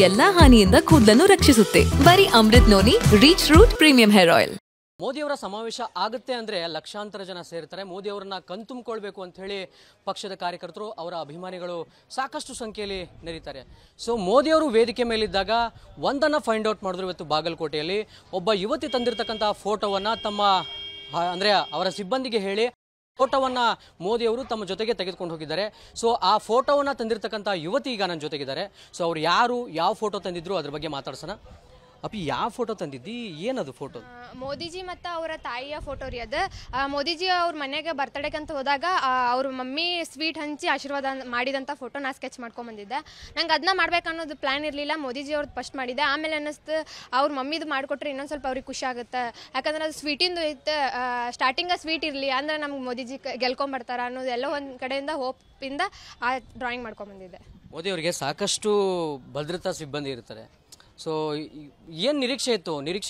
ಎಲ್ಲಾ ಹಾನಿಯಿಂದ ಕೂದಲನ್ನು ರಕ್ಷಿಸುತ್ತೆ. ಬರೀ Amrit noni reach root premium hair oil. ಮೋದಿಯವರ ಸಮಾವೇಶ ಆಗುತ್ತೆ ಅಂದರೆ ಲಕ್ಷಾಂತರ ಜನ ಸೇರ್ತಾರೆ. ಮೋದಿಯವರನ್ನ ಕಣ್ತುಂಬಿಕೊಳ್ಬೇಕು ಅಂತ ಹೇಳಿ ಪಕ್ಷದ ಕಾರ್ಯಕರ್ತರು, ಅವರ ಅಭಿಮಾನಿಗಳು ಸಾಕಷ್ಟು ಸಂಖ್ಯೆಯಲ್ಲಿ ನೆರೀತಾರೆ. ಸೊ ಮೋದಿಯವರು ವೇದಿಕೆ ಮೇಲಿದ್ದಾಗ ಒಂದನ್ನು ಫೈಂಡ್ ಔಟ್ ಮಾಡಿದ್ರು. ಇವತ್ತು ಬಾಗಲಕೋಟೆಯಲ್ಲಿ ಒಬ್ಬ ಯುವತಿ ತಂದಿರತಕ್ಕಂಥ ಫೋಟೋವನ್ನು ತಮ್ಮ ಅಂದರೆ ಅವರ ಸಿಬ್ಬಂದಿಗೆ ಹೇಳಿ ಫೋಟೋವನ್ನು ಮೋದಿಯವರು ತಮ್ಮ ಜೊತೆಗೆ ತೆಗೆದುಕೊಂಡು ಹೋಗಿದ್ದಾರೆ. ಸೊ ಆ ಫೋಟೋವನ್ನು ತಂದಿರತಕ್ಕಂಥ ಯುವತಿ ಈಗ ನನ್ನ ಜೊತೆಗಿದ್ದಾರೆ. ಸೊ ಅವ್ರು ಯಾರು, ಯಾವ ಫೋಟೋ ತಂದಿದ್ರು ಅದ್ರ ಬಗ್ಗೆ ಮಾತಾಡ್ಸೋಣ. ಅಪ್ಪಿ, ಯಾವ ಫೋಟೋ ತಂದಿದ್ದಿ, ಏನದು ಫೋಟೋ? ಮೋದಿಜಿ ಮತ್ತು ಅವರ ತಾಯಿಯ ಫೋಟೋ ರೀ ಅದು. ಮೋದಿಜಿ ಅವ್ರ ಮನೆಗೆ ಬರ್ತಡೇಗೆ ಅಂತ ಹೋದಾಗ ಅವ್ರ ಮಮ್ಮಿ ಸ್ವೀಟ್ ಹಂಚಿ ಆಶೀರ್ವಾದ ಮಾಡಿದಂಥ ಫೋಟೋ ನಾ ಸ್ಕೆಚ್ ಮಾಡ್ಕೊಂಬಂದಿದ್ದೆ. ನಂಗೆ ಅದನ್ನ ಮಾಡ್ಬೇಕು ಅನ್ನೋದು ಪ್ಲ್ಯಾನ್ ಇರಲಿಲ್ಲ. ಮೋದಿಜಿ ಅವ್ರದ್ದು ಫಸ್ಟ್ ಮಾಡಿದ್ದೆ. ಆಮೇಲೆ ಅನ್ನಿಸ್ತು ಅವ್ರ ಮಮ್ಮಿದು ಮಾಡಿಕೊಟ್ರೆ ಇನ್ನೊಂದು ಸ್ವಲ್ಪ ಅವ್ರಿಗೆ ಖುಷಿ ಆಗುತ್ತೆ. ಯಾಕಂದ್ರೆ ಅದು ಸ್ವೀಟಿಂದು ಇತ್ತು. ಸ್ಟಾರ್ಟಿಂಗ ಸ್ವೀಟ್ ಇರಲಿ ಅಂದ್ರೆ ನಮ್ಗೆ ಮೋದಿಜಿ ಗೆಲ್ಕೊಂಬರ್ತಾರೆ ಅನ್ನೋದು ಎಲ್ಲ ಒಂದು ಕಡೆಯಿಂದ ಹೋಪಿಂದ ಆ ಡ್ರಾಯಿಂಗ್ ಮಾಡ್ಕೊಂಬಂದಿದ್ದೆ. ಮೋದಿಯವರಿಗೆ ಸಾಕಷ್ಟು ಭದ್ರತಾ ಸಿಬ್ಬಂದಿ ಇರ್ತಾರೆ. ಸೊ ಏನು ನಿರೀಕ್ಷೆ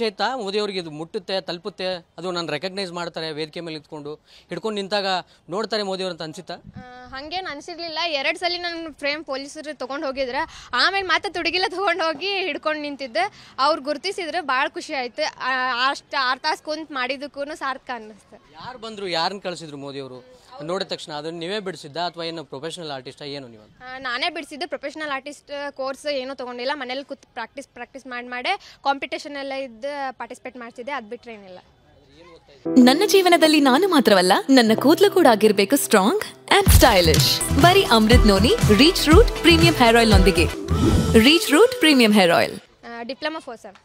ಇತ್ತಾ ಮೋದಿಯವರಿಗೆ ಇದು ಮುಟ್ಟುತ್ತೆ, ತಲುಪುತ್ತೆ, ಅದು ನಾನು ರೆಕಗ್ನೈಸ್ ಮಾಡ್ತಾರೆ ವೇದಿಕೆ ಮೇಲೆ ಹಿಡ್ಕೊಂಡು ನಿಂತಾಗ ನೋಡ್ತಾರೆ ಮೋದಿಯವರು ಅಂತ ಅನ್ಸಿತ್ತಾ? ಹಾಗೇನು ಅನಿಸಿರ್ಲಿಲ್ಲ. 2 ಸಲ ನನ್ನ ಫ್ರೇಮ್ ಪೊಲೀಸರು ತೊಗೊಂಡು ಹೋಗಿದ್ರೆ, ಆಮೇಲೆ ಮತ್ತೆ ತುಡುಗಿಲ್ಲ ತೊಗೊಂಡು ಹೋಗಿ ಹಿಡ್ಕೊಂಡು ನಿಂತಿದ್ದೆ. ಅವ್ರು ಗುರುತಿಸಿದ್ರೆ ಭಾಳ ಖುಷಿ ಆಯ್ತು. ಅಷ್ಟು 6 ತಾಸು ಕುಂತು ಮಾಡಿದ್ದಕ್ಕೂ ಸಾರ್ಥಕ ಅನ್ನಿಸ್ತು. ಯಾರು ಬಂದರು, ಯಾರನ್ನ ಕಳಿಸಿದ್ರು ಮೋದಿಯವರು ನೋಡಿದ ತಕ್ಷಣ? ಅದನ್ನು ನೀವೇ ಬಿಡಿಸಿದ್ದ ಅಥವಾ ಏನು ಪ್ರೊಫೆಷನಲ್ ಆರ್ಟಿಸ್ಟಾ ಏನು ನೀವು? ನಾನೇ ಬಿಡಿಸಿದ್ದು. ಪ್ರೊಫೆಷನಲ್ ಆರ್ಟಿಸ್ಟ್ ಕೋರ್ಸ್ ಏನೂ ತೊಗೊಂಡಿಲ್ಲ. ಮನೇಲಿ ಕೂತು ಪ್ರಾಕ್ಟೀಸ್ ಮಾಡಿ ಕಾಂಪಿಟೇಷನ್ ಎಲ್ಲ ಇದ್ದು ಪಾರ್ಟಿಸಿಪೇಟ್ ಮಾಡ್ತಿದ್ದೆ. ಅದು ಬಿಟ್ಟರೆ ಏನಿಲ್ಲ. ನನ್ನ ಜೀವನದಲ್ಲಿ ನಾನು ಮಾತ್ರವಲ್ಲ, ನನ್ನ ಕೂದಲು ಕೂಡ ಆಗಿರಬೇಕು ಸ್ಟ್ರಾಂಗ್ ಅಂಡ್ ಸ್ಟೈಲಿಶ್. ಬರೀ Amrit noni reach root premium hair oil ನೊಂದಿಗೆ. Reach root premium hair oil. Diploma 4 sir.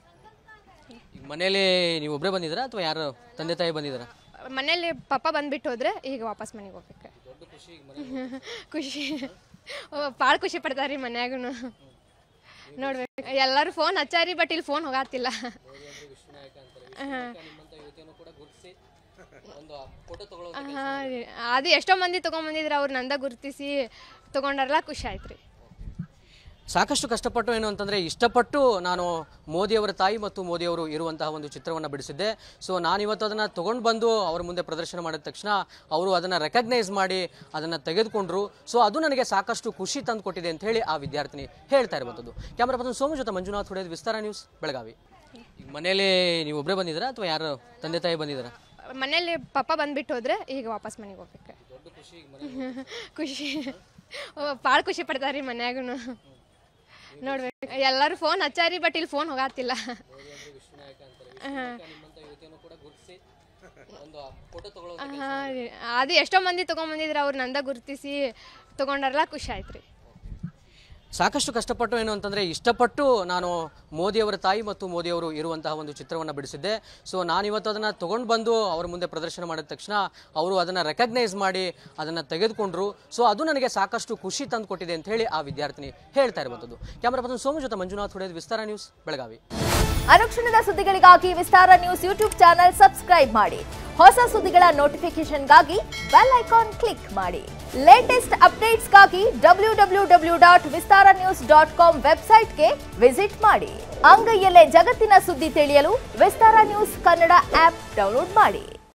ಮನೇಲಿ ನೀವು ಒಬ್ಬರೇ ಬಂದಿದ್ದೀರಾ ಅಥವಾ ಯಾರು ತಂದೆ ತಾಯಿ ಬಂದಿದ್ದೀರಾ? ಮನೇಲಿ ಪಪ್ಪ ಬಂದ್ಬಿಟ್ಟು ಹೋದ್ರೆ ಈಗ ವಾಪಸ್ ಮನೆಗೆ ಹೋಗ್ಬೇಕು. ಖುಷಿ ಭಾಳ ಖುಷಿ ಪಡ್ತಾರೆ ರೀ ಮನ್ಯಾಗೂ. ನೋಡ್ಬೇಕು, ಎಲ್ಲರೂ ಫೋನ್ ಹಚ್ಚಾರಿ, ಬಟ್ ಇಲ್ಲಿ ಫೋನ್ ಹೋಗತ್ತಿಲ್ಲ. ಹಾಂ ರೀ, ಅದು ಎಷ್ಟೋ ಮಂದಿ ತೊಗೊಂಬಂದಿದ್ರು. ಅವ್ರು ನಂದ ಗುರುತಿಸಿ ತೊಗೊಂಡಾರಲ್ಲ, ಖುಷಿ ಆಯ್ತು ರೀ. ಸಾಕಷ್ಟು ಕಷ್ಟಪಟ್ಟು ಏನು ಅಂತಂದರೆ ಇಷ್ಟಪಟ್ಟು ನಾನು ಮೋದಿಯವರ ತಾಯಿ ಮತ್ತು ಮೋದಿಯವರು ಇರುವಂತಹ ಒಂದು ಚಿತ್ರವನ್ನು ಬಿಡಿಸಿದ್ದೆ. ಸೊ ನಾನಿವತ್ತು ಅದನ್ನು ತೊಗೊಂಡು ಬಂದು ಅವ್ರ ಮುಂದೆ ಪ್ರದರ್ಶನ ಮಾಡಿದ ತಕ್ಷಣ ಅವರು ಅದನ್ನು ರೆಕಗ್ನೈಸ್ ಮಾಡಿ ಅದನ್ನು ತೆಗೆದುಕೊಂಡ್ರು. ಸೊ ಅದು ನನಗೆ ಸಾಕಷ್ಟು ಖುಷಿ ತಂದು ಕೊಟ್ಟಿದೆ ಅಂತ ಹೇಳಿ ಆ ವಿದ್ಯಾರ್ಥಿನಿ ಹೇಳ್ತಾ ಇರುವಂಥದ್ದು. ಕ್ಯಾಮ್ರಾ ಪರ್ಸನ್ ಸೋಮು ಜೊತೆ ಮಂಜುನಾಥ್ ಹೊಡೆದು, ವಿಸ್ತಾರ ನ್ಯೂಸ್, ಬೆಳಗಾವಿ. ಮನೇಲಿ ನೀವು ಒಬ್ಬರೇ ಬಂದಿದ್ದೀರಾ ಅಥವಾ ಯಾರು ತಂದೆ ತಾಯಿ ಬಂದಿದ್ದೀರಾ? ಮನೇಲಿ ಪಪ್ಪ ಬಂದ್ಬಿಟ್ಟು ಹೋದ್ರೆ ಈಗ ವಾಪಸ್ ಮನೆಗೆ ಹೋಗ್ಬೇಕು. ಖುಷಿ ಭಾಳ ಖುಷಿ ಪಡ್ತಾರೆ ರೀ ಮನ್ಯಾಗೂ. ನೋಡ್ಬೇಕು, ಎಲ್ಲರೂ ಫೋನ್ ಹಚ್ಚಾರಿ, ಬಟ್ ಇಲ್ಲಿ ಫೋನ್ ಹೋಗತ್ತಿಲ್ಲ. ಹಾಂ ರೀ, ಅದು ಎಷ್ಟೋ ಮಂದಿ ತೊಗೊಂಬಂದಿದ್ರು. ಅವ್ರು ನಂದ ಗುರುತಿಸಿ ತೊಗೊಂಡಾರಲ್ಲ, ಖುಷಿ ಆಯ್ತು ರೀ. ಸಾಕಷ್ಟು ಕಷ್ಟಪಟ್ಟು ಏನು ಅಂತಂದರೆ ಇಷ್ಟಪಟ್ಟು ನಾನು ಮೋದಿಯವರ ತಾಯಿ ಮತ್ತು ಮೋದಿಯವರು ಇರುವಂತಹ ಒಂದು ಚಿತ್ರವನ್ನು ಬಿಡಿಸಿದ್ದೆ. ಸೊ ನಾನಿವತ್ತು ಅದನ್ನು ತೊಗೊಂಡು ಬಂದು ಅವ್ರ ಮುಂದೆ ಪ್ರದರ್ಶನ ಮಾಡಿದ ತಕ್ಷಣ ಅವರು ಅದನ್ನು ರೆಕಗ್ನೈಸ್ ಮಾಡಿ ಅದನ್ನು ತೆಗೆದುಕೊಂಡ್ರು. ಸೊ ಅದು ನನಗೆ ಸಾಕಷ್ಟು ಖುಷಿ ತಂದು ಕೊಟ್ಟಿದೆ ಅಂತ ಹೇಳಿ ಆ ವಿದ್ಯಾರ್ಥಿನಿ ಹೇಳ್ತಾ ಇರುವಂಥದ್ದು. ಕ್ಯಾಮ್ರಾ ಪರ್ಸನ್ ಸೋಮು ಜೊತೆ ಮಂಜುನಾಥ್ ಹೊಡೆದು, ವಿಸ್ತಾರ ನ್ಯೂಸ್, ಬೆಳಗಾವಿ. ಅನುಕ್ಷಣದ ಸುದ್ದಿಗಳಿಗಾಗಿ ವಿಸ್ತಾರ ನ್ಯೂಸ್ ಯೂಟ್ಯೂಬ್ ಚಾನೆಲ್ ಸಬ್ಸ್ಕ್ರೈಬ್ ಮಾಡಿ. ಹೊಸ ಸುದ್ದಿಗಳ ನೋಟಿಫಿಕೇಶನ್ಗಾಗಿ ಬೆಲ್ ಐಕಾನ್ ಕ್ಲಿಕ್ ಮಾಡಿ. ಲೇಟೆಸ್ಟ್ ಅಪ್ಡೇಟ್ಸ್ಗಾಗಿ www.vistaranews.com ವೆಬ್ಸೈಟ್ಗೆ ವಿಸಿಟ್ ಮಾಡಿ. ಅಂಗೈಯಲ್ಲೇ ಜಗತ್ತಿನ ಸುದ್ದಿ ತಿಳಿಯಲು ವಿಸ್ತಾರ ನ್ಯೂಸ್ ಕನ್ನಡ ಆಪ್ ಡೌನ್ಲೋಡ್ ಮಾಡಿ.